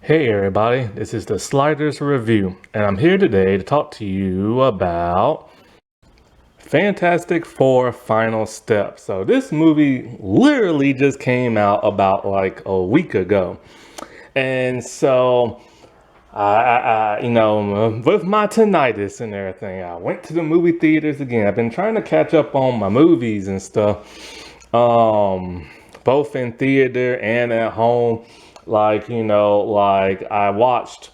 Hey everybody, this is the Sliders Review, and I'm here today to talk to you about Fantastic Four Final Step. So this movie literally just came out about like a week ago. And so with my tinnitus and everything, I went to the movie theaters again. I've been trying to catch up on my movies and stuff, both in theater and at home. Like I watched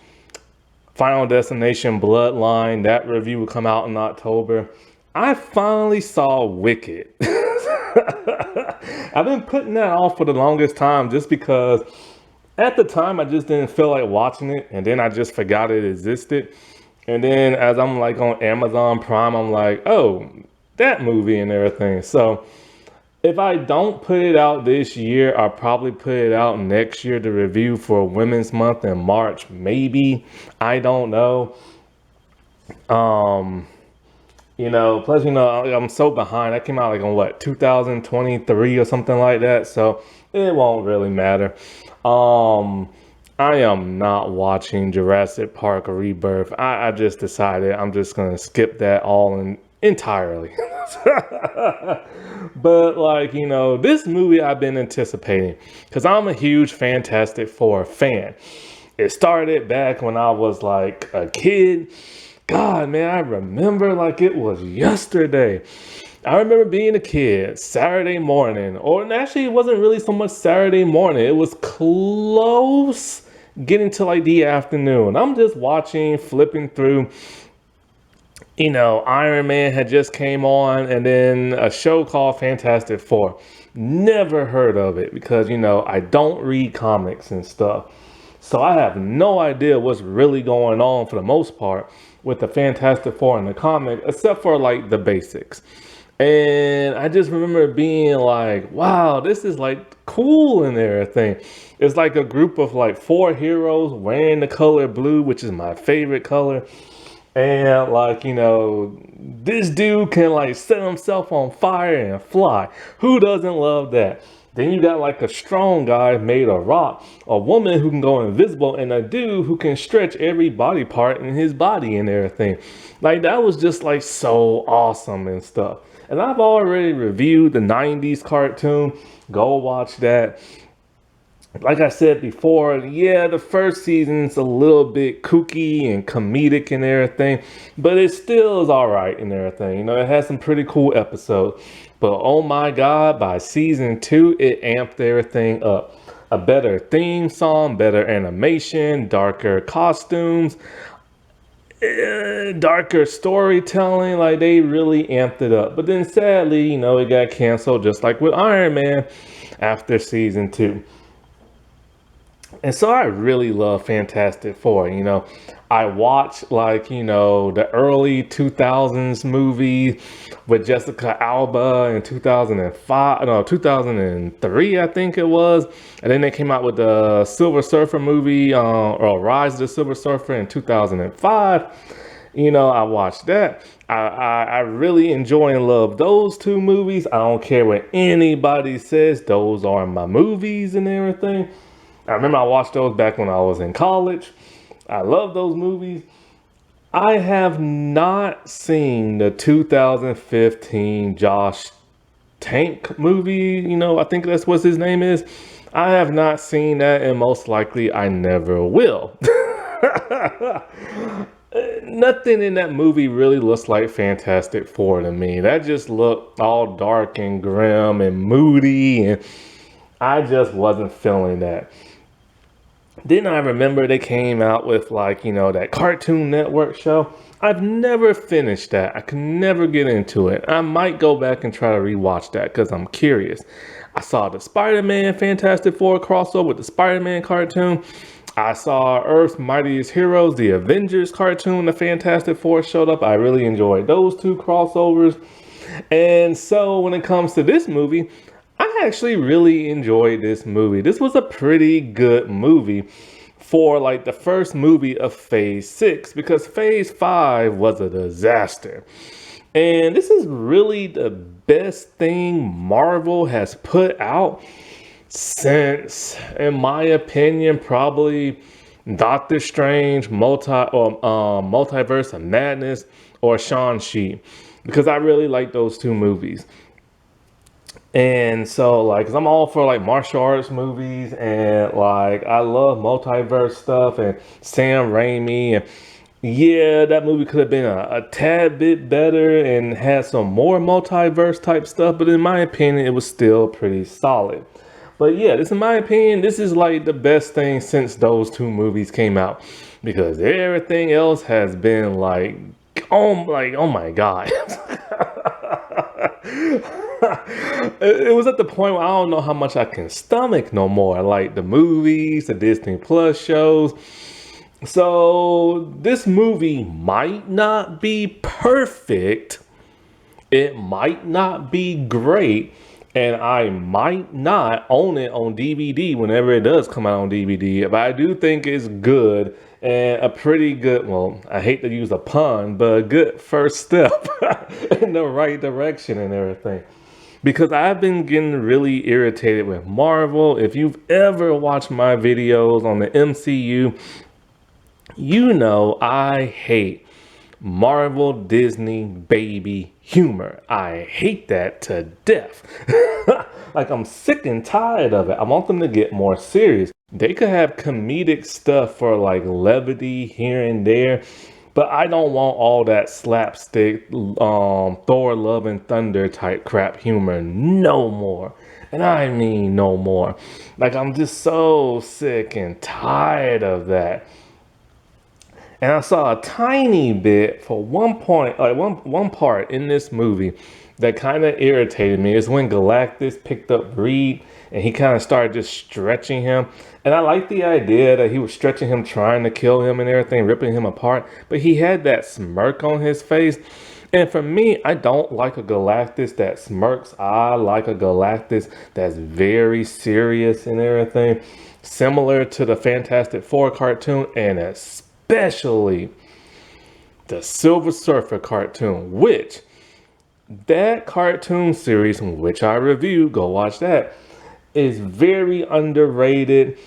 Final Destination Bloodline. That review will come out in October. I finally saw Wicked. I've been putting that off for the longest time just because at the time I just didn't feel like watching it, and then I just forgot it existed. And then as I'm like on Amazon Prime, I'm like, oh, that movie and everything. So if I don't put it out this year, I'll probably put it out next year to review for Women's Month in March, maybe. I don't know. Um, plus, I'm so behind. I came out like on what, 2023 or something like that. So it won't really matter. Um, I am not watching Jurassic Park Rebirth. I just decided I'm just going to skip that entirely. But this movie I've been anticipating because I'm a huge Fantastic Four fan. It started back when I was like a kid. God, man, I remember like it was yesterday. I remember being a kid, Saturday morning, or actually it wasn't really so much Saturday morning. It was close getting to like the afternoon. I'm just watching, flipping through. Iron Man had just came on, and then a show called Fantastic Four. Never heard of it because, I don't read comics and stuff. So I have no idea what's really going on for the most part with the Fantastic Four in the comic, except for like the basics. And I just remember being like, wow, this is like cool and everything. It's like a group of like four heroes wearing the color blue, which is my favorite color. And this dude can like set himself on fire and fly. Who doesn't love that? Then you got like a strong guy made of rock, a woman who can go invisible, and a dude who can stretch every body part in his body and everything. Like that was just like so awesome and stuff. And I've already reviewed the 90s cartoon. Go watch that. Like I said before, yeah, the first season's a little bit kooky and comedic and everything, but it still is all right and everything. It has some pretty cool episodes. But oh my God, by season 2, it amped everything up. A better theme song, better animation, darker costumes, darker storytelling. Like they really amped it up. But then sadly, it got canceled just like with Iron Man after season 2. And so I really love Fantastic Four. I watched the early 2000s movie with Jessica Alba in 2005, no, 2003, I think it was. And then they came out with the Silver Surfer movie, or Rise of the Silver Surfer in 2005. I watched that. I really enjoy and love those two movies. I don't care what anybody says. Those are my movies and everything. I remember I watched those back when I was in college. I love those movies. I have not seen the 2015 Josh Tank movie. I think that's what his name is. I have not seen that, and most likely I never will. Nothing in that movie really looks like Fantastic Four to me. That just looked all dark and grim and moody, and I just wasn't feeling that. Then I remember they came out with that Cartoon Network show. I've never finished that. I can never get into it. I might go back and try to rewatch that because I'm curious. I saw the Spider-Man Fantastic Four crossover with the Spider-Man cartoon. I saw Earth's Mightiest Heroes, the Avengers cartoon, the Fantastic Four showed up. I really enjoyed those two crossovers. And so when it comes to this movie, I actually really enjoyed this movie. This was a pretty good movie for the first movie of Phase 6 because Phase 5 was a disaster. And this is really the best thing Marvel has put out since, in my opinion, probably Doctor Strange, Multiverse of Madness, or Shang-Chi, because I really like those two movies. And so, like, 'cause I'm all for like martial arts movies, and like I love multiverse stuff and Sam Raimi. And yeah, that movie could have been a tad bit better and had some more multiverse type stuff, but in my opinion, it was still pretty solid. But yeah, this in my opinion, this is like the best thing since those two movies came out, because everything else has been like oh my god. It was at the point where I don't know how much I can stomach no more. Like the movies, the Disney Plus shows. So this movie might not be perfect. It might not be great. And I might not own it on DVD whenever it does come out on DVD. But I do think it's good and a pretty good, well, I hate to use a pun, but a good first step in the right direction and everything. Because I've been getting really irritated with Marvel. If you've ever watched my videos on the MCU, you know I hate Marvel Disney baby humor. I hate that to death. Like, I'm sick and tired of it. I want them to get more serious. They could have comedic stuff for like levity here and there, but I don't want all that slapstick Thor Love and Thunder type crap humor no more. And I mean no more. Like, I'm just so sick and tired of that. And I saw a tiny bit for one point, like one part in this movie that kind of irritated me is when Galactus picked up Reed and he kind of started just stretching him. And I like the idea that he was stretching him, trying to kill him and everything, ripping him apart. But he had that smirk on his face. And for me, I don't like a Galactus that smirks. I like a Galactus that's very serious and everything, similar to the Fantastic Four cartoon, and especially the Silver Surfer cartoon, which that cartoon series, which I reviewed, go watch that, is very underrated.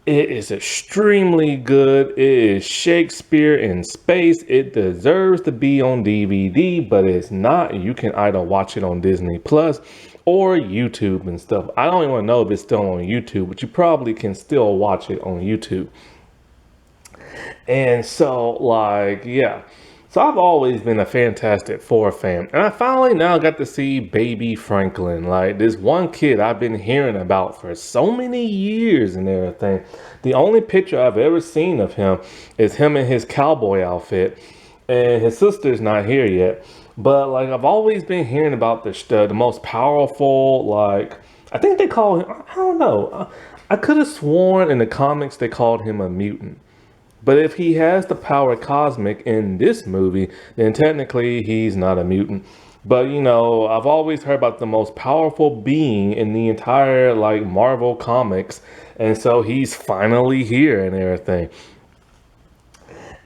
It is extremely good. It is Shakespeare in space. It deserves to be on DVD, but it's not. You can either watch it on Disney Plus or YouTube and stuff. I don't even know if it's still on YouTube, but you probably can still watch it on YouTube. And so, like, yeah. So I've always been a Fantastic Four fan. And I finally now got to see baby Franklin. Like, this one kid I've been hearing about for so many years and everything. The only picture I've ever seen of him is him in his cowboy outfit. And his sister's not here yet. But, like, I've always been hearing about the most powerful, like, I think they call him, I don't know. I could have sworn in the comics they called him a mutant. But if he has the power cosmic in this movie, then technically he's not a mutant. But, you know, I've always heard about the most powerful being in the entire, like, Marvel comics. And so he's finally here and everything.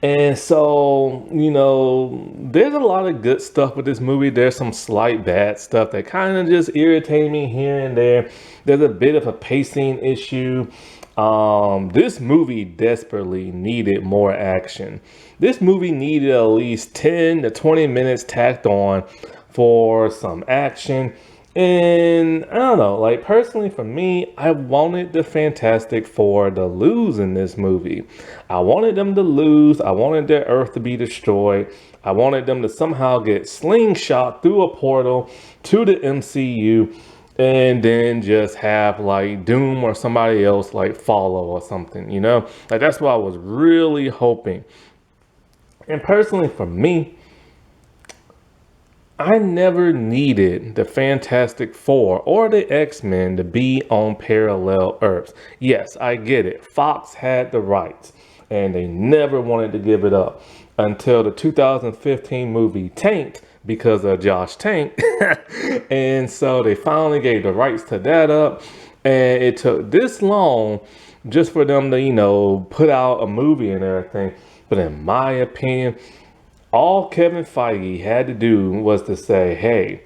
And so, you know, there's a lot of good stuff with this movie. There's some slight bad stuff that kind of just irritate me here and there. There's a bit of a pacing issue. This movie desperately needed more action. This movie needed at least 10 to 20 minutes tacked on for some action. And I don't know, like, personally for me, I wanted the Fantastic Four to lose in this movie. I wanted them to lose. I wanted their Earth to be destroyed. I wanted them to somehow get slingshot through a portal to the MCU and then just have like Doom or somebody else like follow or something, you know? Like, that's what I was really hoping. And personally for me, I never needed the Fantastic Four or the X-Men to be on parallel Earths. Yes, I get it. Fox had the rights and they never wanted to give it up until the 2015 movie tanked because of Josh Tank. And so they finally gave the rights to that up. And it took this long just for them to, you know, put out a movie and everything. But in my opinion, all Kevin Feige had to do was to say, hey,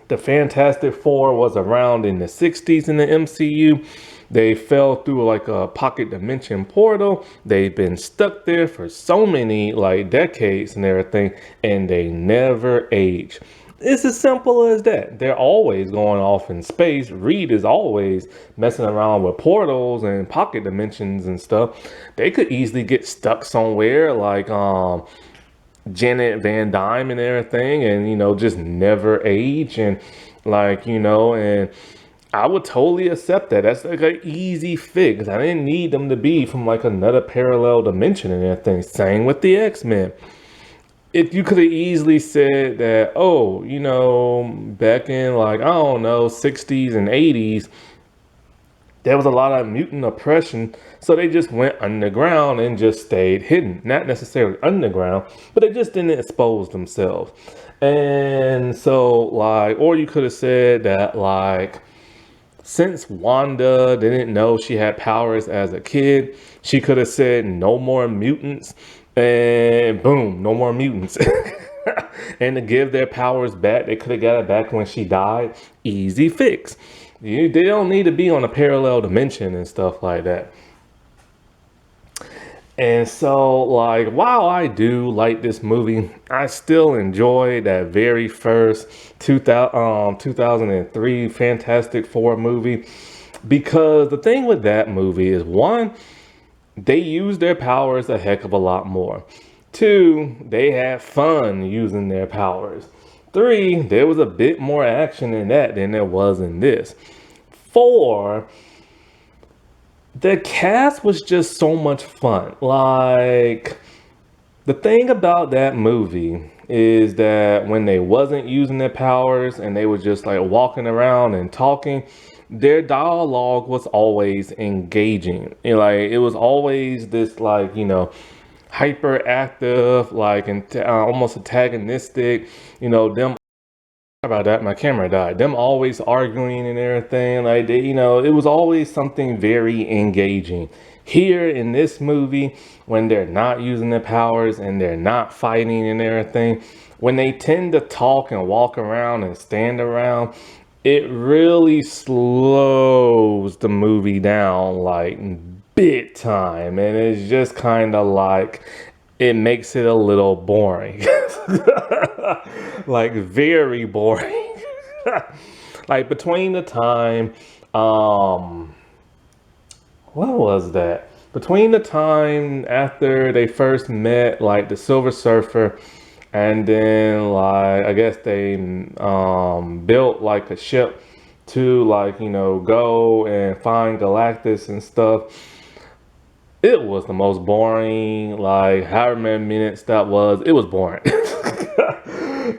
the Fantastic Four was around in the 60s in the MCU. They fell through like a pocket dimension portal. They've been stuck there for so many like decades and everything, and they never age. It's as simple as that. They're always going off in space. Reed is always messing around with portals and pocket dimensions and stuff. They could easily get stuck somewhere like Janet Van Dyne and everything, and just never age, and and I would totally accept that. That's like an easy fix. I didn't need them to be from like another parallel dimension and everything. Same with the X-Men. If you could have easily said that, oh, back in like, I don't know, 60s and 80s, there was a lot of mutant oppression. So they just went underground and just stayed hidden. Not necessarily underground, but they just didn't expose themselves. And so, like, or you could have said that, like, since Wanda didn't know she had powers as a kid, she could have said no more mutants, and boom, no more mutants. And to give their powers back, they could have got it back when she died. Easy fix. They don't need to be on a parallel dimension and stuff like that. And so, like, while I do like this movie, I still enjoy that very first 2003 Fantastic Four movie. Because the thing with that movie is, one, they used their powers a heck of a lot more. Two, they had fun using their powers. Three, there was a bit more action in that than there was in this. Four, the cast was just so much fun. Like, the thing about that movie is that when they wasn't using their powers and they were just like walking around and talking, their dialogue was always engaging. Like, it was always this like, hyperactive, like, and almost antagonistic, them about that, my camera died. Them always arguing and everything, like it was always something very engaging. Here in this movie, when they're not using their powers and they're not fighting and everything, when they tend to talk and walk around and stand around, it really slows the movie down like big time, and it's just kind of like it makes it a little boring. Like very boring. Like between the time what was that? Between the time after they first met, like the Silver Surfer, and then like I guess they built like a ship to like go and find Galactus and stuff. It was the most boring, like however many minutes that was, it was boring.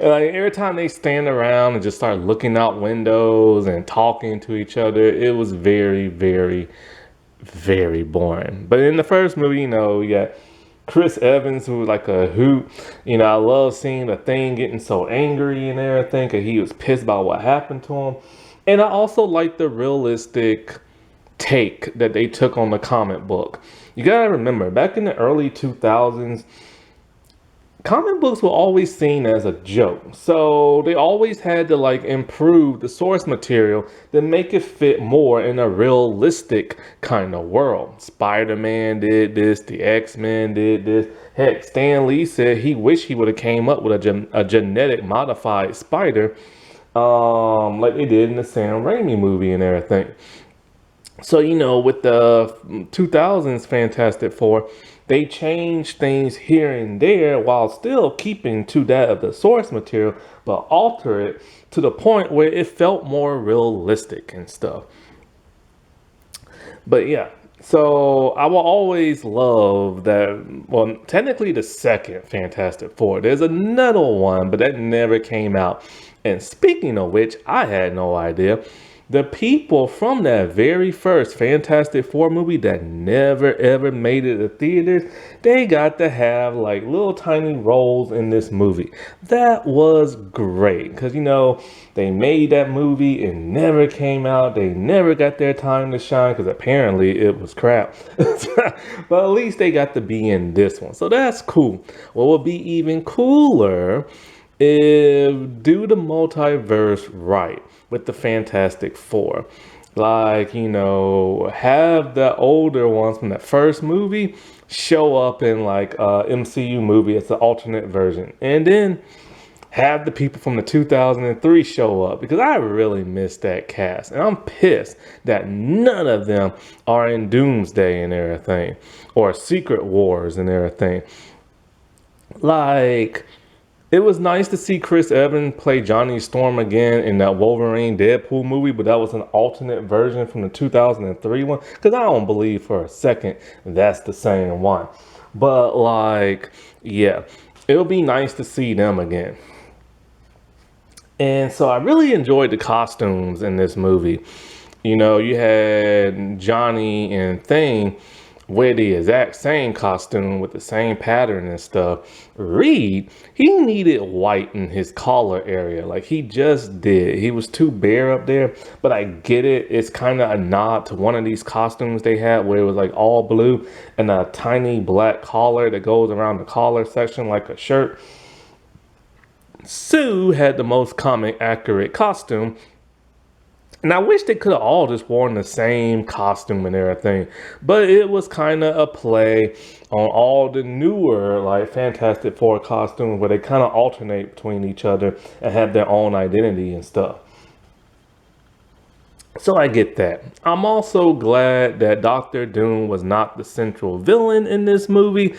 And like every time they stand around and just start looking out windows and talking to each other, it was very, very, very boring. But in the first movie, you got Chris Evans, who was like a hoot. I love seeing the Thing getting so angry and everything because he was pissed about what happened to him. And I also like the realistic take that they took on the comic book. You gotta remember, back in the early 2000s, comic books were always seen as a joke. So they always had to like improve the source material to make it fit more in a realistic kind of world. Spider-Man did this, the X-Men did this. Heck, Stan Lee said he wished he would have came up with a genetic modified spider, like they did in the Sam Raimi movie and everything. So, with the 2000s Fantastic Four, they changed things here and there while still keeping to that of the source material, but alter it to the point where it felt more realistic and stuff. But yeah, so I will always love that. Well, technically the second Fantastic Four. There's another one, but that never came out. And speaking of which, I had no idea. The people from that very first Fantastic Four movie that never ever made it to theaters, they got to have like little tiny roles in this movie. That was great because they made that movie, it never came out, they never got their time to shine because apparently it was crap. But at least they got to be in this one, so that's cool. What would be even cooler if do the multiverse right with the Fantastic Four. Like, have the older ones from that first movie show up in like MCU movie. It's an alternate version. And then have the people from the 2003 show up because I really miss that cast. And I'm pissed that none of them are in Doomsday and everything or Secret Wars and everything. Like, it was nice to see Chris Evans play Johnny Storm again in that Wolverine Deadpool movie, but that was an alternate version from the 2003 one because I don't believe for a second that's the same one. But, like, yeah, it'll be nice to see them again. And so I really enjoyed the costumes in this movie. You had Johnny and Thing wear the exact same costume with the same pattern and stuff. Reed, he needed white in his collar area, like he just did. He was too bare up there, but I get it. It's kind of a nod to one of these costumes they had where it was like all blue and a tiny black collar that goes around the collar section like a shirt. Sue had the most comic accurate costume. And I wish they could have all just worn the same costume and everything. But it was kind of a play on all the newer, like, Fantastic Four costumes where they kind of alternate between each other and have their own identity and stuff. So I get that. I'm also glad that Doctor Doom was not the central villain in this movie.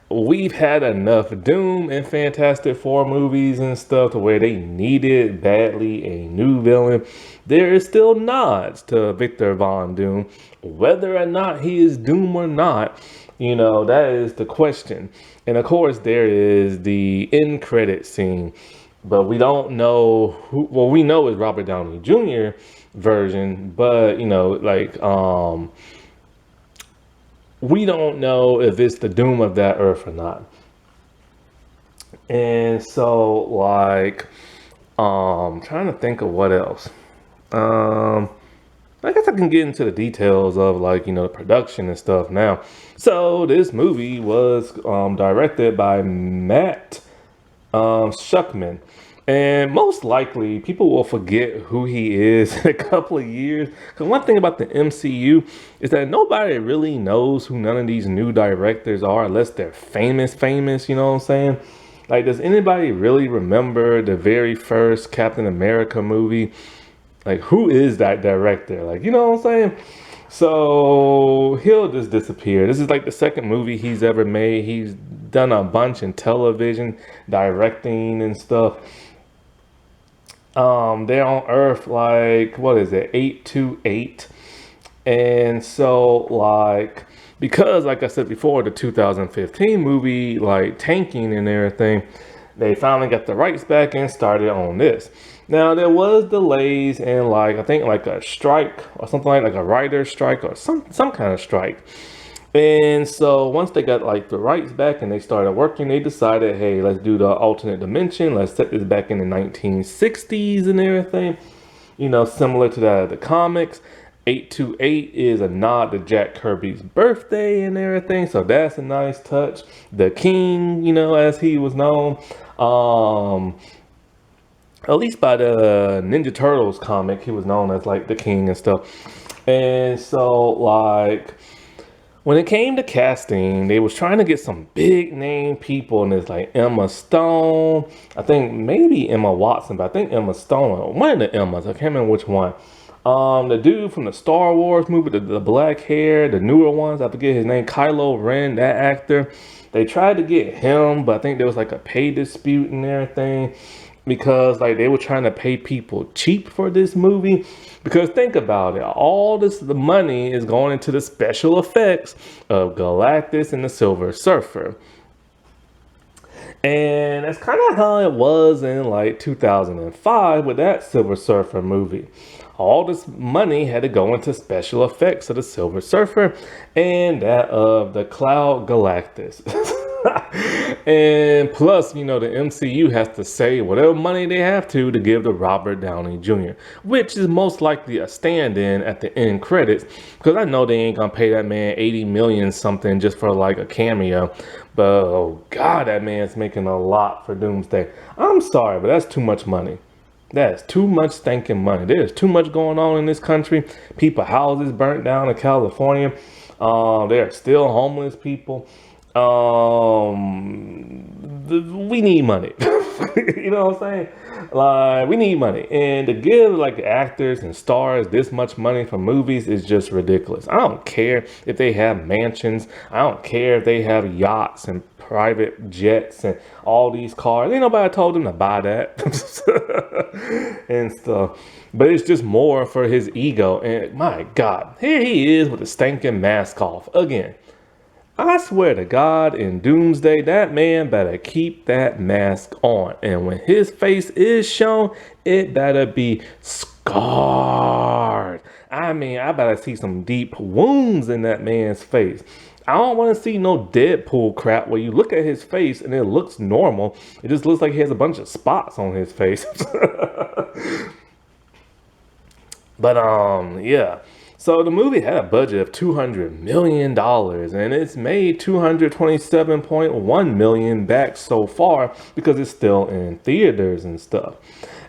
We've had enough Doom in Fantastic Four movies and stuff to where they needed badly a new villain. There is still nods to Victor Von Doom. Whether or not he is Doom or not, that is the question. And of course, there is the end credit scene. But we don't know who, well, we know it's Robert Downey Jr. version, but, we don't know if it's the doom of that earth or not. And so, trying to think of what else. I guess I can get into the details of the production and stuff now. So this movie was directed by Matt Schuckman. And most likely, people will forget who he is in a couple of years. Because one thing about the MCU is that nobody really knows who none of these new directors are unless they're famous, you know what I'm saying? Like, does anybody really remember the very first Captain America movie? Like, who is that director? Like, you know what I'm saying? So he'll just disappear. This is like the second movie he's ever made. He's done a bunch in television, directing and stuff. They're on Earth, what is it, 828. And so, because, like I said before, the 2015 movie, tanking and everything, they finally got the rights back and started on this. Now, there was delays and, I think, a strike or something like a writer's strike or some kind of strike. And so once they got the rights back and they started working, they decided, hey, let's do the alternate dimension. Let's set this back in the 1960s and everything, similar to that of the comics. 828 is a nod to Jack Kirby's birthday and everything. So that's a nice touch. The King, as he was known, at least by the Ninja Turtles comic, he was known as the King and stuff. And so when it came to casting, they was trying to get some big name people, and it's Emma Stone, I think maybe Emma Watson, but I think Emma Stone, one of the Emmas, I can't remember which one. The dude from the Star Wars movie, the black hair, the newer ones, I forget his name, Kylo Ren, that actor. They tried to get him, but I think there was a pay dispute and everything because they were trying to pay people cheap for this movie. Because think about it, all the money is going into the special effects of Galactus and the Silver Surfer. And that's kind of how it was in 2005 with that Silver Surfer movie. All this money had to go into special effects of the Silver Surfer and that of the Cloud Galactus. And plus, the MCU has to say whatever money they have to give to Robert Downey Jr., which is most likely a stand-in at the end credits, because I know they ain't gonna pay that man 80 million something just for a cameo. But oh god, that man's making a lot for Doomsday. I'm sorry, but that's too much money. That's too much stinking money. There's too much going on in this country. People houses burnt down in California. There are still homeless people. We need money. You know what I'm saying? Like, we need money, and to give like actors and stars this much money for movies is just ridiculous. I don't care if they have mansions. I don't care if they have yachts and private jets and all these cars. Ain't nobody told them to buy that and stuff. But it's just more for his ego. And my God, here he is with a stinking mask off again. I swear to God, in Doomsday, that man better keep that mask on. And when his face is shown, it better be scarred. I mean, I better see some deep wounds in that man's face. I don't want to see no Deadpool crap where you look at his face and it looks normal. It just looks like he has a bunch of spots on his face. But yeah. So the movie had a budget of $200 million and it's made $227.1 million back so far because it's still in theaters and stuff.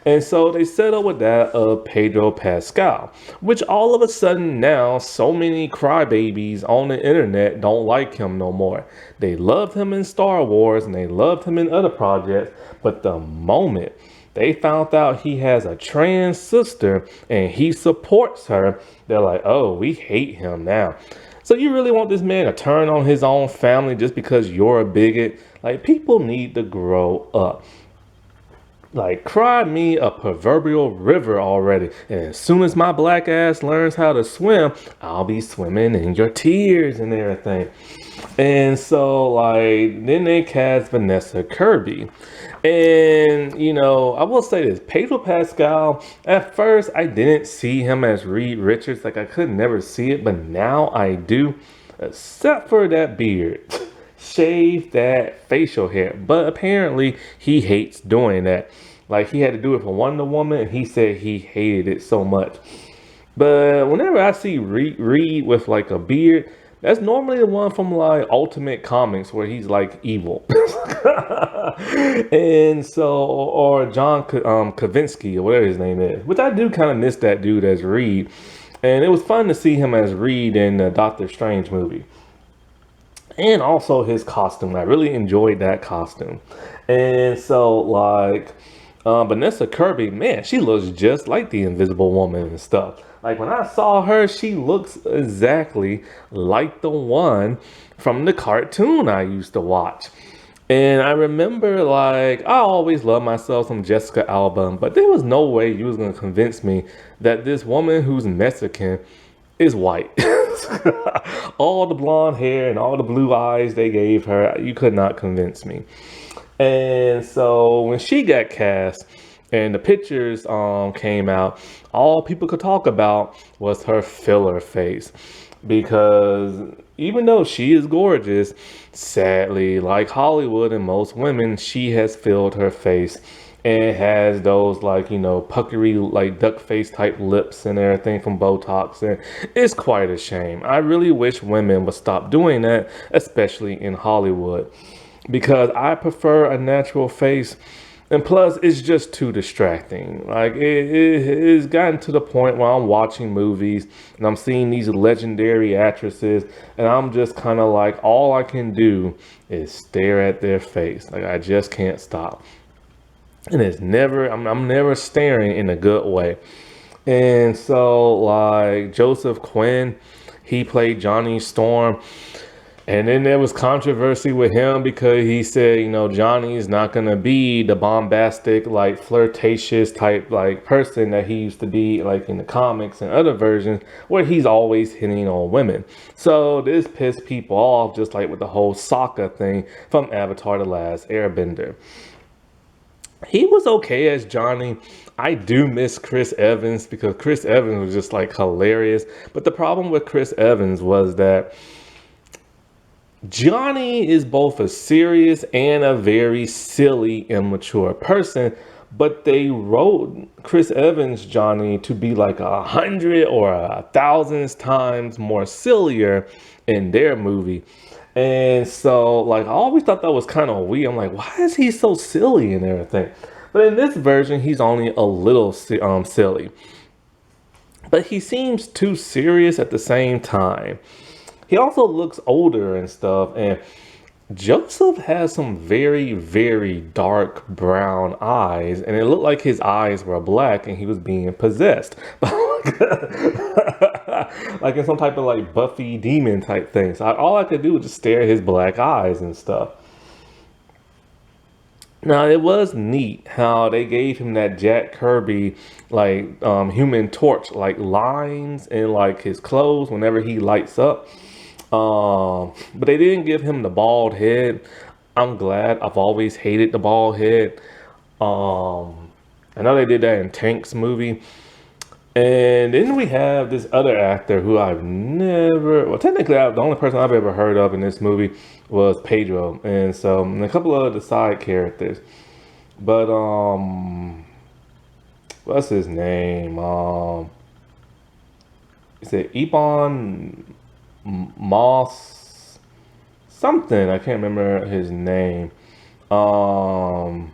And so they settled with that of Pedro Pascal, which all of a sudden now so many crybabies on the internet don't like him no more. They loved him in Star Wars and they loved him in other projects, but the moment they found out he has a trans sister and he supports her, they're like, oh, we hate him now. So you really want this man to turn on his own family just because you're a bigot? Like, people need to grow up. Like, cry me a proverbial river already. And as soon as my black ass learns how to swim, I'll be swimming in your tears and everything. And so, like, then they cast Vanessa Kirby. And, you know, I will say this, Pedro Pascal, at first, I didn't see him as Reed Richards. Like, I could never see it, but now I do, except for that beard. Shave that facial hair. But apparently, he hates doing that. Like, he had to do it for Wonder Woman, and he said he hated it so much. But whenever I see Reed with, like, a beard, that's normally the one from like Ultimate Comics where he's like evil. And so, or John Kavinsky or whatever his name is, which I do kind of miss that dude as Reed. And it was fun to see him as Reed in the Doctor Strange movie. And also his costume. I really enjoyed that costume. And so, like, Vanessa Kirby, man, she looks just like the Invisible Woman and stuff. Like, when I saw her, she looks exactly like the one from the cartoon I used to watch. And I remember, like, I always loved myself some Jessica Alba, but there was no way you was going to convince me that this woman who's Mexican is white. All the blonde hair and all the blue eyes they gave her, you could not convince me. And so when she got cast and the pictures came out, all people could talk about was her filler face. Because even though she is gorgeous, sadly, like Hollywood and most women, she has filled her face and has those, like, you know, puckery, like duck face type lips and everything from Botox. And it's quite a shame. I really wish women would stop doing that, especially in Hollywood, because I prefer a natural face. And plus, it's just too distracting. Like, it's gotten to the point where I'm watching movies and I'm seeing these legendary actresses and I'm just kind of like, all I can do is stare at their face. Like, I just can't stop. And it's never, I'm never staring in a good way. And so, like, Joseph Quinn, he played Johnny Storm. And then there was controversy with him because he said, you know, Johnny's not going to be the bombastic, like, flirtatious type, like, person that he used to be, like, in the comics and other versions where he's always hitting on women. So this pissed people off, just like with the whole Sokka thing from Avatar: The Last Airbender. He was okay as Johnny. I do miss Chris Evans because Chris Evans was just, like, hilarious. But the problem with Chris Evans was that Johnny is both a serious and a very silly, immature person, but they wrote Chris Evans' Johnny to be like 100 or 1,000 times more sillier in their movie. And so, like, I always thought that was kind of weird. I'm like, why is he so silly and everything? But in this version, he's only a little silly. But he seems too serious at the same time. He also looks older and stuff. And Joseph has some very, very dark brown eyes, and it looked like his eyes were black and he was being possessed. Like in some type of like Buffy demon type thing. So all I could do was just stare at his black eyes and stuff. Now it was neat how they gave him that Jack Kirby like Human Torch like lines in like his clothes whenever he lights up. But they didn't give him the bald head. I'm glad. I've always hated the bald head. I know they did that in Tank's movie. And then we have this other actor who I've never, well, technically, the only person I've ever heard of in this movie was Pedro, and a couple of the side characters. But what's his name? Is it Ebon Moss something? I can't remember his name. I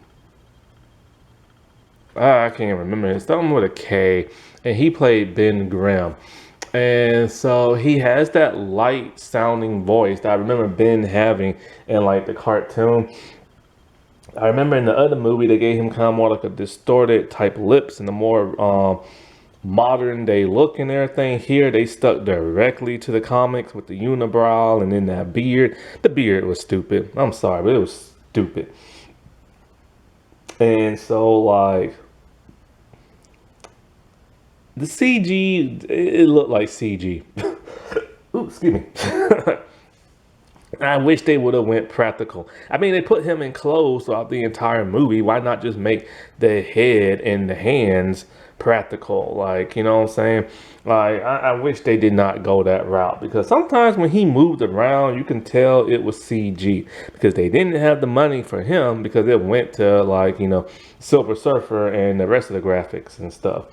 can't even remember. It's something with a K, and he played Ben Grimm. And so he has that light sounding voice that I remember Ben having in like the cartoon. I remember in the other movie they gave him kind of more like a distorted type lips and a more modern day look and everything. Here they stuck directly to the comics with the unibrow and then that beard. The beard was stupid. I'm sorry, but it was stupid. And so like the CG, it looked like CG. Ooh, excuse me. I wish they would have went practical. I mean, they put him in clothes throughout the entire movie. Why not just make the head and the hands practical? Like, you know what I'm saying? Like, I wish they did not go that route because sometimes when he moved around, you can tell it was CG because they didn't have the money for him because it went to like, you know, Silver Surfer and the rest of the graphics and stuff.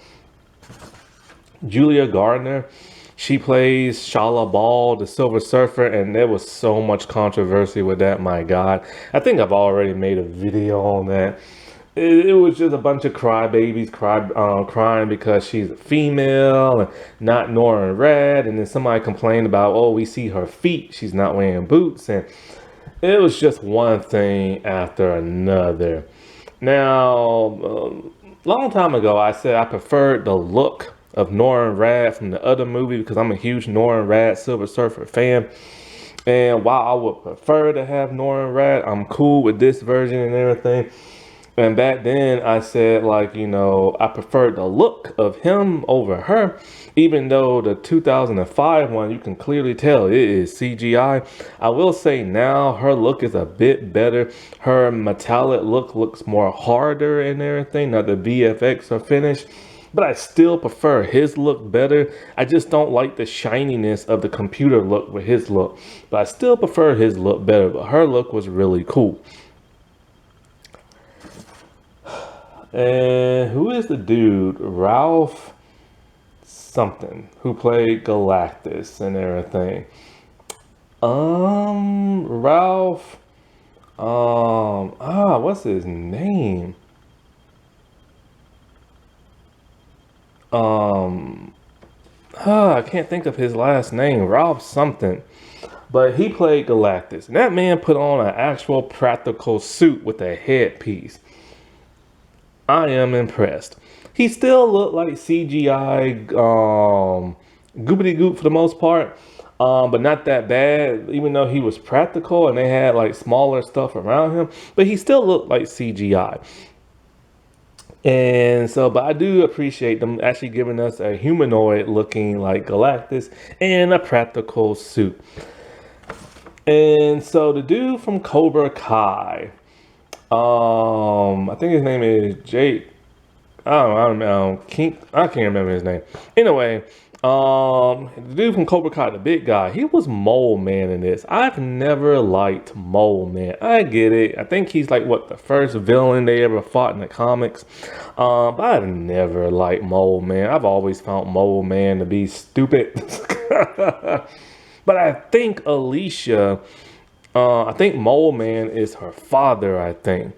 Julia Gardner, she plays Shalla-Bal, the Silver Surfer, and there was so much controversy with that. My God, I think I've already made a video on that. It was just a bunch of crybabies crying because she's a female and not Nora Red, and then somebody complained about, oh, we see her feet, she's not wearing boots, and it was just one thing after another. Now, long time ago, I said I preferred the look of Nora Rad from the other movie because I'm a huge Nora Rad Silver Surfer fan. And while I would prefer to have Nora Rad, I'm cool with this version and everything. And back then I said like, you know, I preferred the look of him over her, even though the 2005 one, you can clearly tell it is CGI. I will say now her look is a bit better. Her metallic look looks more harder and everything. Now the VFX are finished, but I still prefer his look better. I just don't like the shininess of the computer look with his look, but I still prefer his look better. But her look was really cool. And who is the dude? Ralph something who played Galactus and everything. Ralph. What's his name? I can't think of his last name. Ralph something. But he played Galactus. And that man put on an actual practical suit with a headpiece. I am impressed. He still looked like CGI goopity goop for the most part, but not that bad, even though he was practical and they had like smaller stuff around him, but he still looked like CGI. And so, but I do appreciate them actually giving us a humanoid looking like Galactus and a practical suit. And so the dude from Cobra Kai, I think his name is Jake. I don't know. I can't remember his name. Anyway, the dude from Cobra Kai, the big guy, he was Mole Man in this. I've never liked Mole Man. I get it. I think he's like what the first villain they ever fought in the comics. But I've never liked Mole Man. I've always found Mole Man to be stupid. But I think Alicia. I think Mole Man is her father, I think.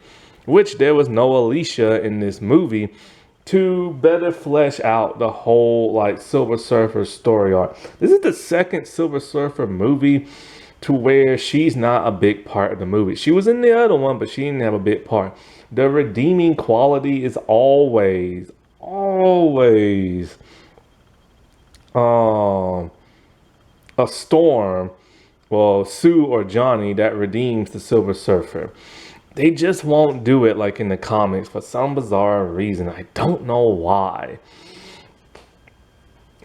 which there was no Alicia in this movie, to better flesh out the whole like Silver Surfer story arc. This is the second Silver Surfer movie to where she's not a big part of the movie. She was in the other one, but she didn't have a big part. The redeeming quality is always um a Storm, well, Sue or Johnny that redeems the Silver Surfer. They just won't do it like in the comics for some bizarre reason. I don't know why.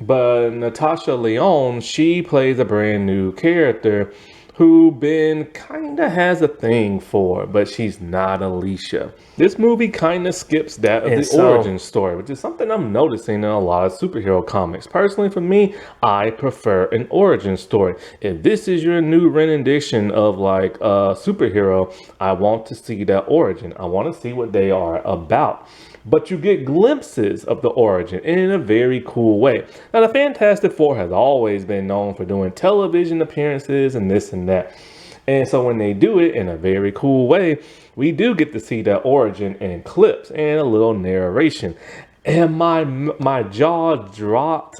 But Natasha Lyonne, she plays a brand new character who Ben kinda has a thing for, but she's not Alicia. This movie kinda skips that of the origin story, which is something I'm noticing in a lot of superhero comics. Personally, for me, I prefer an origin story. If this is your new rendition of like a superhero, I want to see that origin. I want to see what they are about. But you get glimpses of the origin in a very cool way. Now, the Fantastic Four has always been known for doing television appearances and this and that. And so when they do it in a very cool way, we do get to see that origin in clips and a little narration. And my jaw dropped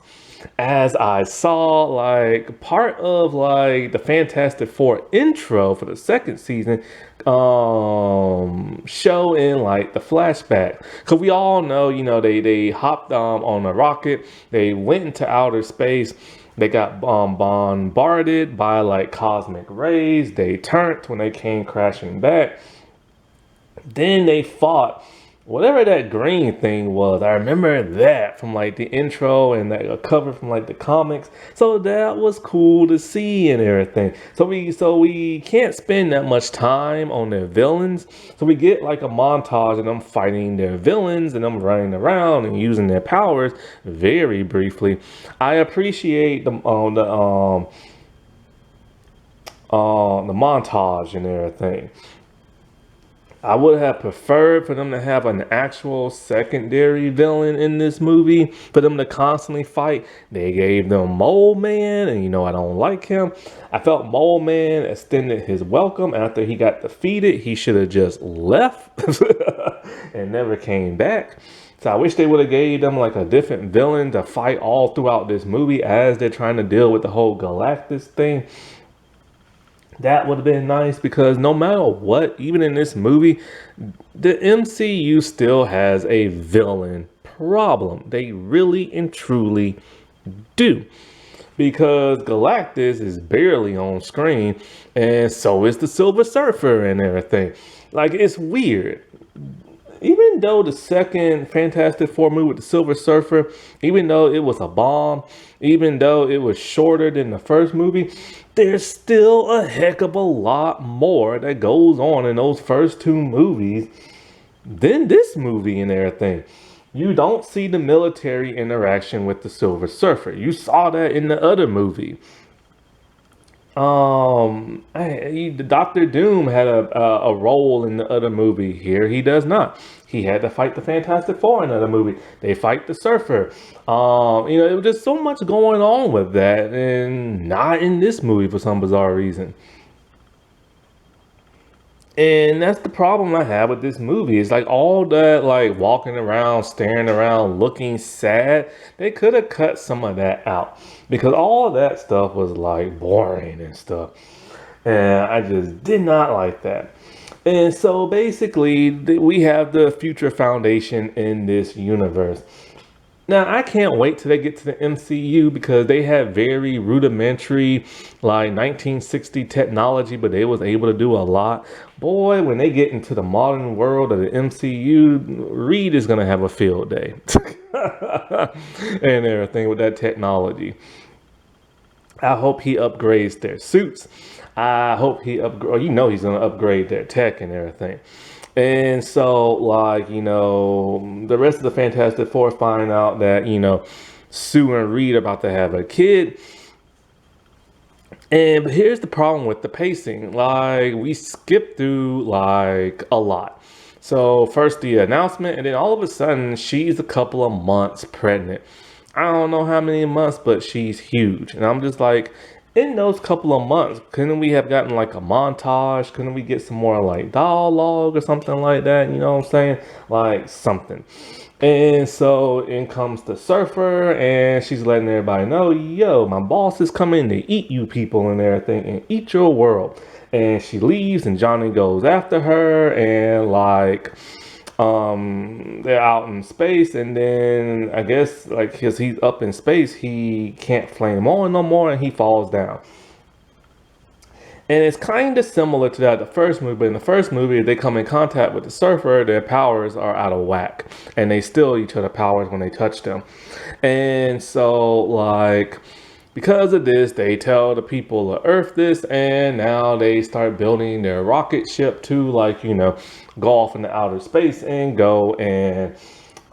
as I saw like part of like the Fantastic Four intro for the second season show in like the flashback, because we all know, you know, they hopped on a rocket, they went into outer space, they got bombarded by like cosmic rays, they turned when they came crashing back, then they fought whatever that green thing was. I remember that from like the intro and that cover from like the comics. So that was cool to see and everything. So we can't spend that much time on their villains. So we get like a montage of them fighting their villains and them running around and using their powers very briefly. I appreciate the montage and everything. I would have preferred for them to have an actual secondary villain in this movie, for them to constantly fight. They gave them Mole Man, and you know I don't like him. I felt Mole Man extended his welcome after he got defeated. He should have just left and never came back. So I wish they would have gave them like a different villain to fight all throughout this movie as they're trying to deal with the whole Galactus thing. That would have been nice, because no matter what, even in this movie, the MCU still has a villain problem. They really and truly do. Because Galactus is barely on screen, and so is the Silver Surfer and everything. Like, it's weird. Even though the second Fantastic Four movie with the Silver Surfer, even though it was a bomb, even though it was shorter than the first movie, there's still a heck of a lot more that goes on in those first two movies than this movie and everything. You don't see the military interaction with the Silver Surfer. You saw that in the other movie. Doctor Doom had a role in the other movie. Here he does not. He had to fight the Fantastic Four in another movie. They fight the Surfer. You know, it was just so much going on with that, and not in this movie for some bizarre reason. And that's the problem I have with this movie. It's like all that, like walking around, staring around, looking sad. They could have cut some of that out, because all that stuff was like boring and stuff. And I just did not like that. And so basically, we have the Future Foundation in this universe. Now, I can't wait till they get to the MCU, because they have very rudimentary, like 1960 technology, but they was able to do a lot. Boy, when they get into the modern world of the MCU, Reed is going to have a field day and everything with that technology. I hope he upgrades their suits. I hope he upgrade. You know, he's going to upgrade their tech and everything. And so, like, you know, the rest of the Fantastic Four find out that, you know, Sue and Reed are about to have a kid. And here's the problem with the pacing. Like, we skip through, like, a lot. So, first the announcement, and then all of a sudden, she's a couple of months pregnant. I don't know how many months, but she's huge. And I'm just like, in those couple of months, couldn't we have gotten like a montage? Couldn't we get some more like dialogue or something like that? You know what I'm saying? Like something. And so in comes the surfer, and she's letting everybody know, yo, my boss is coming to eat you people and everything, and eat your world. And she leaves, and Johnny goes after her, and like, they're out in space, and then I guess like because he's up in space, he can't flame on no more, and he falls down. And it's kind of similar to that the first movie, but in the first movie, if they come in contact with the surfer, their powers are out of whack, and they steal each other powers when they touch them. And so, like, because of this, they tell the people of Earth this, and now they start building their rocket ship to, like, go off into outer space and go and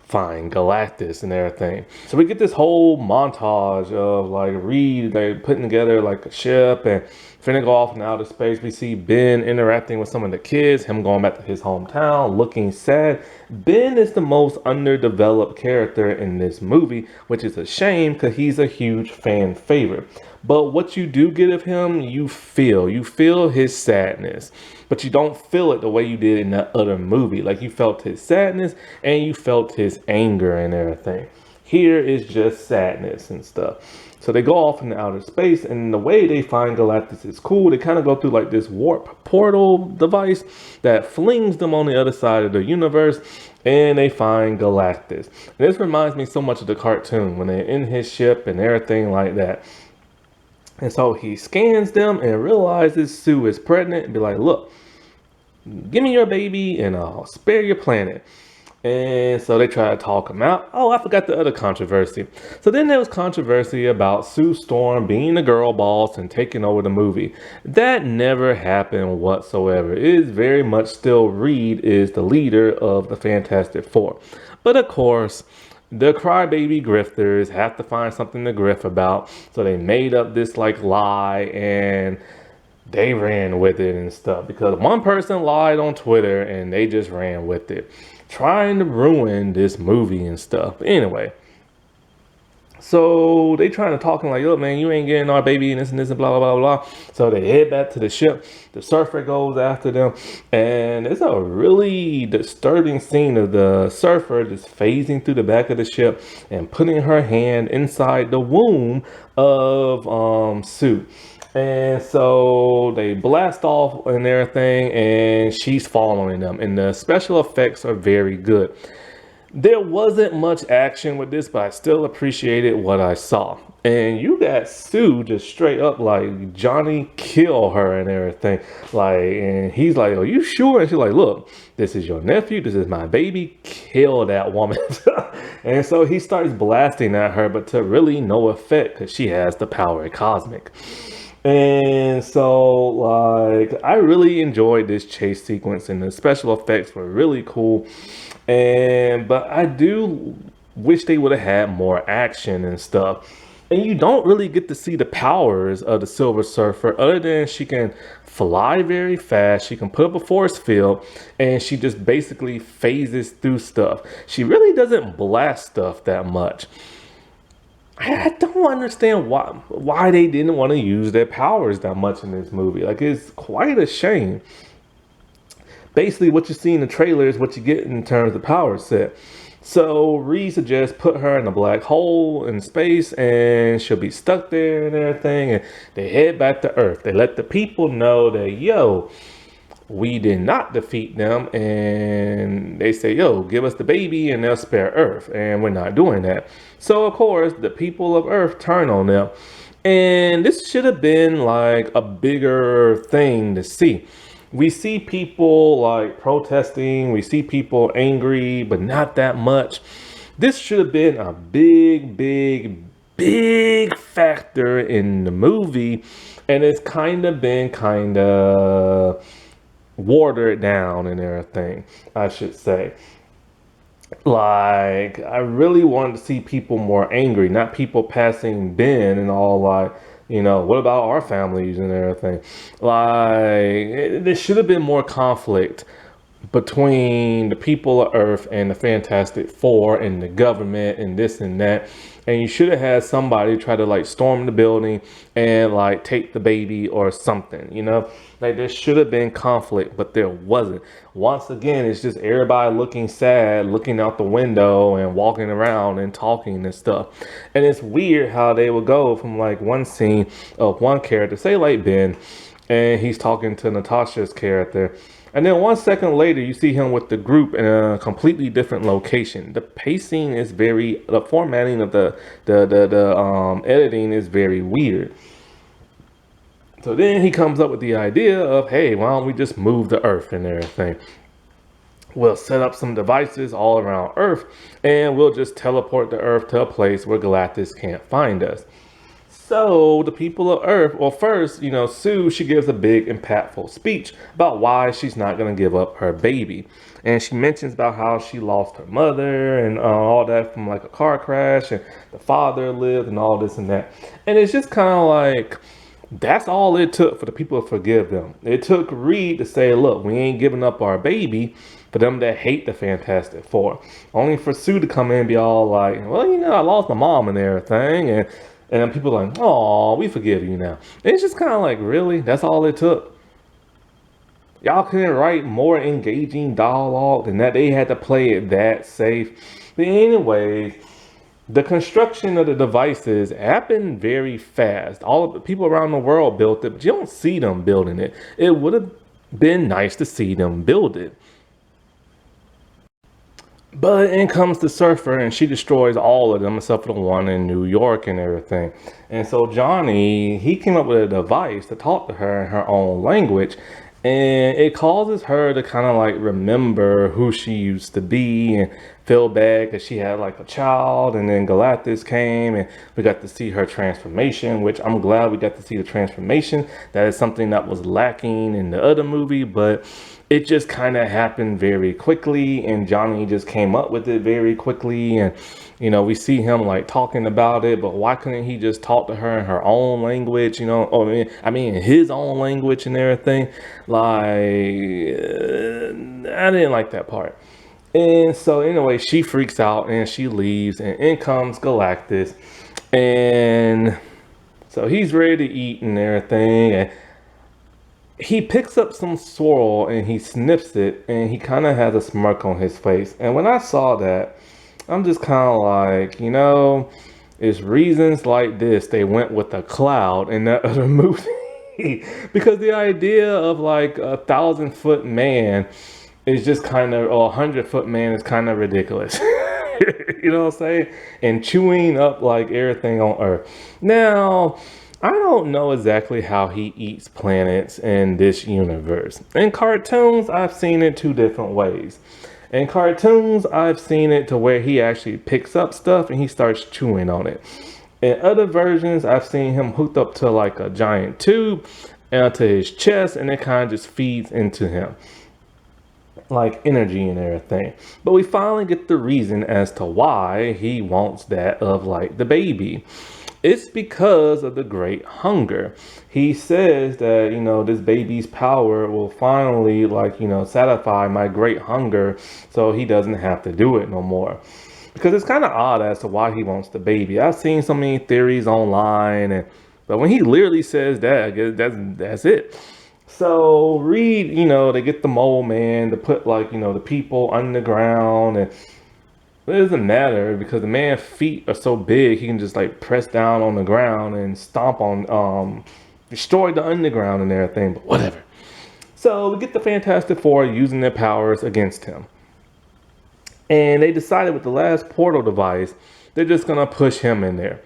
find Galactus and everything. So we get this whole montage of like Reed, they putting together like a ship and finna go off in outer space. We see Ben interacting with some of the kids, him going back to his hometown, looking sad. Ben is the most underdeveloped character in this movie, which is a shame because he's a huge fan favorite. But what you do get of him, you feel his sadness, but you don't feel it the way you did in that other movie. Like you felt his sadness and you felt his anger and everything. Here is just sadness and stuff. So they go off into outer space, and the way they find Galactus is cool. They kind of go through like this warp portal device that flings them on the other side of the universe, and they find Galactus. And this reminds me so much of the cartoon when they're in his ship and everything like that. And so he scans them and realizes Sue is pregnant and be like, look, give me your baby and I'll spare your planet. And so they try to talk him out. Oh, I forgot the other controversy. So then there was controversy about Sue Storm being the girl boss and taking over the movie. That never happened whatsoever. It is very much still Reed is the leader of the Fantastic Four. But of course, the crybaby grifters have to find something to grift about. So they made up this like lie and they ran with it and stuff because one person lied on Twitter and they just ran with it, trying to ruin this movie and stuff. But anyway, so they trying to talk and like, look, man, you ain't getting our baby and this and blah, blah, blah, blah. So they head back to the ship. The surfer goes after them. And it's a really disturbing scene of the surfer just phasing through the back of the ship and putting her hand inside the womb of Sue. And so they blast off and everything, and she's following them. And the special effects are very good. There wasn't much action with this, but I still appreciated what I saw. And you got Sue just straight up like Johnny kill her and everything. Like, and he's like, are you sure? And she's like, look, this is your nephew. This is my baby. Kill that woman. And so he starts blasting at her, but to really no effect because she has the power of cosmic. And so, like, I really enjoyed this chase sequence, and the special effects were really cool. But I do wish they would have had more action and stuff. And you don't really get to see the powers of the Silver Surfer, other than she can fly very fast, she can put up a force field, and she just basically phases through stuff. She really doesn't blast stuff that much. I don't understand why they didn't want to use their powers that much in this movie. Like, it's quite a shame. Basically, what you see in the trailer is what you get in terms of power set. So Reed suggests put her in a black hole in space and she'll be stuck there and everything. And they head back to Earth. They let the people know that, yo, we did not defeat them. And they say, yo, give us the baby and they'll spare Earth. And we're not doing that. So, of course, the people of Earth turn on them. And this should have been like a bigger thing to see. We see people like protesting, we see people angry, but not that much. This should have been a big, big, big factor in the movie. And it's kind of watered down and everything, I should say. Like, I really wanted to see people more angry, not people passing Ben and all like, what about our families and everything? Like, there should have been more conflict between the people of Earth and the Fantastic Four and the government and this and that. And you should have had somebody try to like storm the building and like take the baby or something, you know? Like there should have been conflict, but there wasn't. Once again, it's just everybody looking sad, looking out the window and walking around and talking and stuff. And it's weird how they would go from like one scene of one character, say like Ben, and he's talking to Natasha's character. And then 1 second later, you see him with the group in a completely different location. The pacing is the formatting of the editing is very weird. So then he comes up with the idea of, hey, why don't we just move the Earth and everything? We'll set up some devices all around Earth, and we'll just teleport the Earth to a place where Galactus can't find us. So the people of Earth, well, first, Sue, she gives a big, impactful speech about why she's not going to give up her baby. And she mentions about how she lost her mother and all that from like a car crash, and the father lived and all this and that. And it's just kind of like, that's all it took for the people to forgive them. It took Reed to say, look, we ain't giving up our baby, for them that hate the Fantastic Four. Only for Sue to come in and be all like, well, I lost my mom and everything. And then people are like, oh, we forgive you now. And it's just kind of like, really? That's all it took? Y'all couldn't write more engaging dialogue than that? They had to play it that safe. But anyways, the construction of the devices happened very fast. All of the people around the world built it, but you don't see them building it. It would have been nice to see them build it. But in comes the surfer and she destroys all of them except for the one in New York and everything. And so Johnny, he came up with a device to talk to her in her own language. And it causes her to kind of like remember who she used to be and feel bad because she had like a child. And then Galactus came and we got to see her transformation, which I'm glad we got to see the transformation. That is something that was lacking in the other movie, but it just kind of happened very quickly, and Johnny just came up with it very quickly. And we see him like talking about it, but why couldn't he just talk to her in her own language, I mean his own language and everything? Like, I didn't like that part. And so anyway, she freaks out and she leaves, and in comes Galactus, and so he's ready to eat and everything. And he picks up some swirl and he sniffs it, and he kind of has a smirk on his face. And when I saw that, I'm just kind of like, it's reasons like this they went with a cloud in that other movie. Because the idea of like 1,000-foot man is just kind of, or 100-foot man is kind of ridiculous. You know what I'm saying? And chewing up like everything on Earth. Now, I don't know exactly how he eats planets in this universe. In cartoons, I've seen it 2 different ways. In cartoons, I've seen it to where he actually picks up stuff and he starts chewing on it. In other versions, I've seen him hooked up to like a giant tube and to his chest, and it kind of just feeds into him like energy and everything. But we finally get the reason as to why he wants that of like the baby. It's because of the great hunger. He says that, this baby's power will finally satisfy my great hunger, so he doesn't have to do it no more. Because it's kind of odd as to why he wants the baby. I've seen so many theories online, but when he literally says that, I guess that's it. So Reed, they get the mole man to put the people underground, and it doesn't matter because the man's feet are so big he can just like press down on the ground and stomp on destroy the underground and everything, but whatever. So we get the Fantastic Four using their powers against him. And they decided with the last portal device, they're just gonna push him in there.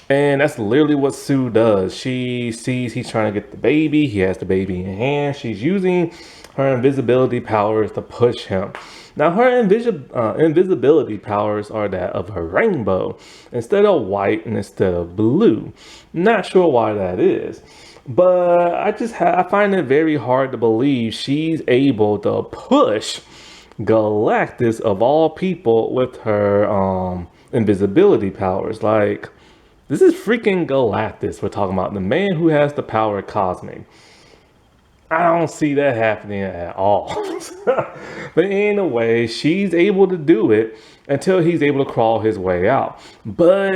And that's literally what Sue does. She sees he's trying to get the baby. He has the baby in hand. She's using her invisibility powers to push him. Now, her invisibility powers are that of a rainbow instead of white and instead of blue. Not sure why that is. But I find it very hard to believe she's able to push Galactus of all people with her invisibility powers. Like, this is freaking Galactus we're talking about, the man who has the power cosmic. I don't see that happening at all. But anyway, she's able to do it until he's able to crawl his way out. But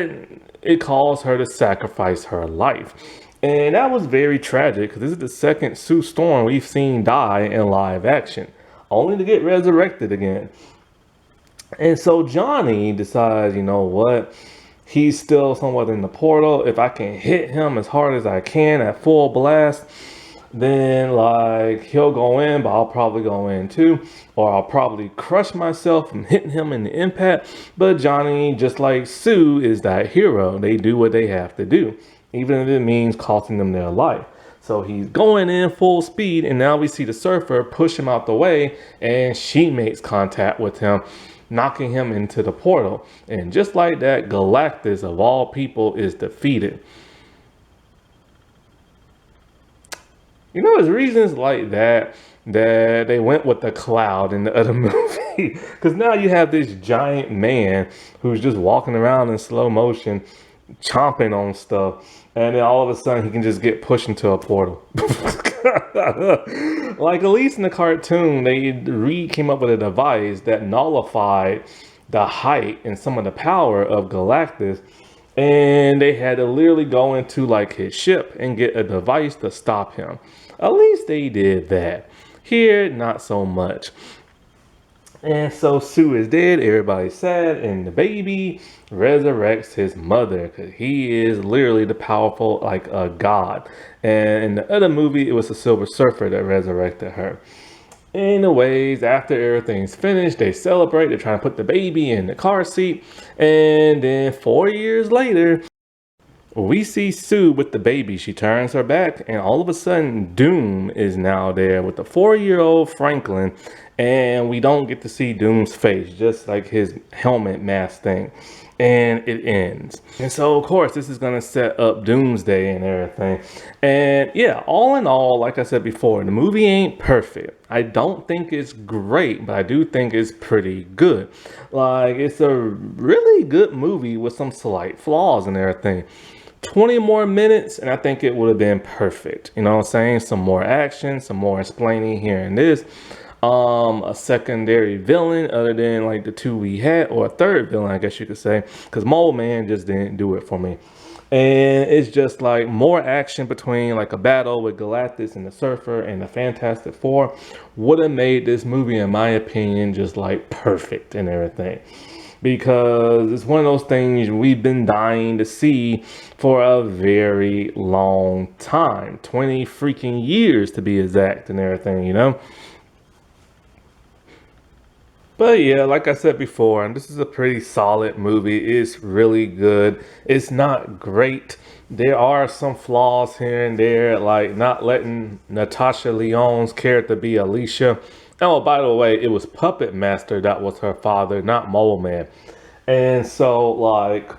it calls her to sacrifice her life. And that was very tragic because this is the second Sue Storm we've seen die in live action, only to get resurrected again. And so Johnny decides, you know what? He's still somewhat in the portal. If I can hit him as hard as I can at full blast, then like he'll go in, but I'll probably go in too. Or I'll probably crush myself from hitting him in the impact. But Johnny, just like Sue, is that hero. They do what they have to do, even if it means costing them their life. So he's going in full speed, and now we see the surfer push him out the way, and she makes contact with him, knocking him into the portal. And just like that, Galactus, of all people, is defeated. You know, there's reasons like that that they went with the cloud in the other movie. Because now you have this giant man who's just walking around in slow motion, chomping on stuff. And then all of a sudden he can just get pushed into a portal. Like, at least in the cartoon, Reed came up with a device that nullified the height and some of the power of Galactus. And they had to literally go into like his ship and get a device to stop him. At least they did that. Here, not so much. And so Sue is dead, everybody's sad, and the baby resurrects his mother because he is literally the powerful, like a god. And in the other movie, it was the Silver Surfer that resurrected her. Anyways, after everything's finished, they celebrate. They're trying to put the baby in the car seat. And then 4 years later, we see Sue with the baby. She turns her back, and all of a sudden, Doom is now there with the 4-year-old Franklin. And we don't get to see Doom's face, just like his helmet mask thing. And it ends. And so, of course, this is going to set up Doomsday and everything. And yeah, all in all, like I said before, the movie ain't perfect. I don't think it's great, but I do think it's pretty good. Like, it's a really good movie with some slight flaws and everything. 20 more minutes, and I think it would have been perfect. You know what I'm saying? Some more action, some more explaining here and this. A secondary villain other than like the two we had, or a third villain, I guess you could say, because Mole Man just didn't do it for me. And it's just like more action between like a battle with Galactus and the Surfer and the Fantastic Four would have made this movie, in my opinion, just like perfect and everything. Because it's one of those things we've been dying to see for a very long time. 20 freaking years to be exact and everything, you know? But yeah, like I said before, and this is a pretty solid movie. It's really good. It's not great. There are some flaws here and there, like not letting Natasha Lyonne's character be Alicia. Oh, by the way, it was Puppet Master that was her father, not Mole Man. And so, like,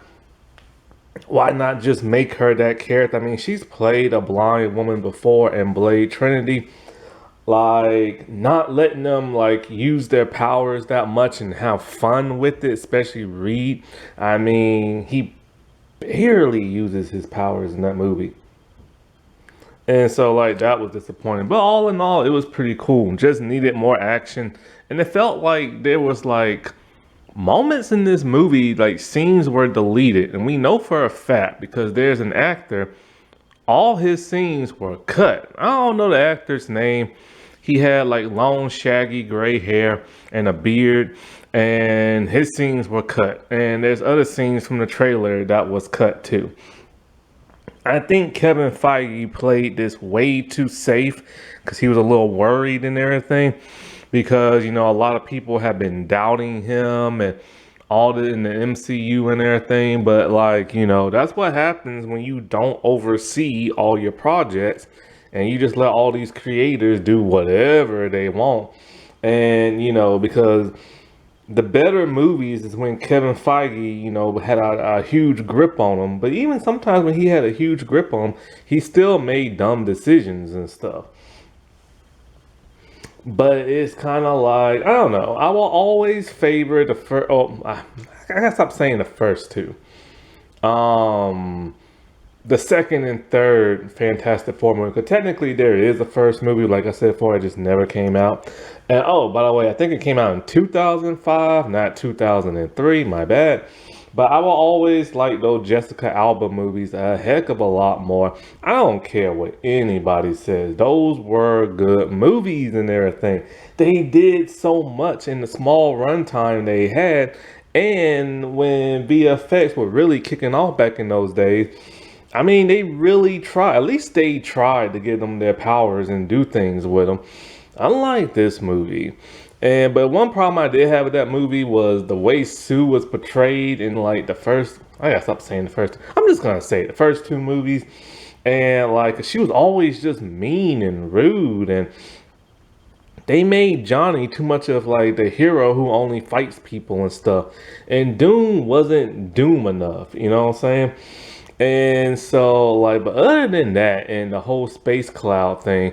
why not just make her that character? I mean, she's played a blind woman before in Blade Trinity. Like, not letting them like use their powers that much and have fun with it, especially Reed. I mean, he barely uses his powers in that movie. And so like that was disappointing. But all in all, it was pretty cool. Just needed more action. And it felt like there was like moments in this movie, like scenes were deleted. And we know for a fact because there's an actor, all his scenes were cut. I don't know the actor's name. He had like long, shaggy gray hair and a beard, and his scenes were cut. And there's other scenes from the trailer that was cut too. I think Kevin Feige played this way too safe because he was a little worried and everything. Because, you know, a lot of people have been doubting him and all the in the MCU and everything. But like, you know, that's what happens when you don't oversee all your projects and you just let all these creators do whatever they want. And, you know, because the better movies is when Kevin Feige, you know, had a huge grip on them. But even sometimes when he had a huge grip on them, he still made dumb decisions and stuff. But it's kind of like, I don't know. I will always favor the first. Oh, I gotta stop saying the first two. Um, the second and third Fantastic Four movie. Because technically there is a first movie, like I said before, it just never came out. And oh, by the way, I think it came out in 2005, not 2003. My bad. But I will always like those Jessica Alba movies a heck of a lot more. I don't care what anybody says. Those were good movies and everything. They did so much in the small runtime they had. And when VFX were really kicking off back in those days, I mean, they really tried. At least they tried to give them their powers and do things with them. Unlike this movie. And but one problem I did have with that movie was the way Sue was portrayed in like the first. I gotta stop saying the first. I'm just gonna say the first two movies. And like she was always just mean and rude, and they made Johnny too much of like the hero who only fights people and stuff. And Doom wasn't Doom enough, you know what I'm saying? And so like, but other than that and the whole space cloud thing,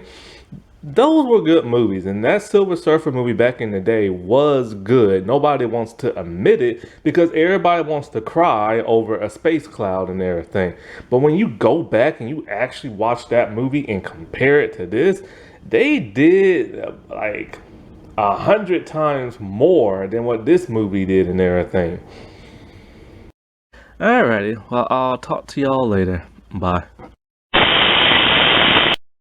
those were good movies, and that Silver Surfer movie back in the day was good. Nobody wants to admit it because everybody wants to cry over a space cloud and everything. But when you go back and you actually watch that movie and compare it to this, they did like 100 times more than what this movie did and everything. Alrighty, well, I'll talk to y'all later. Bye.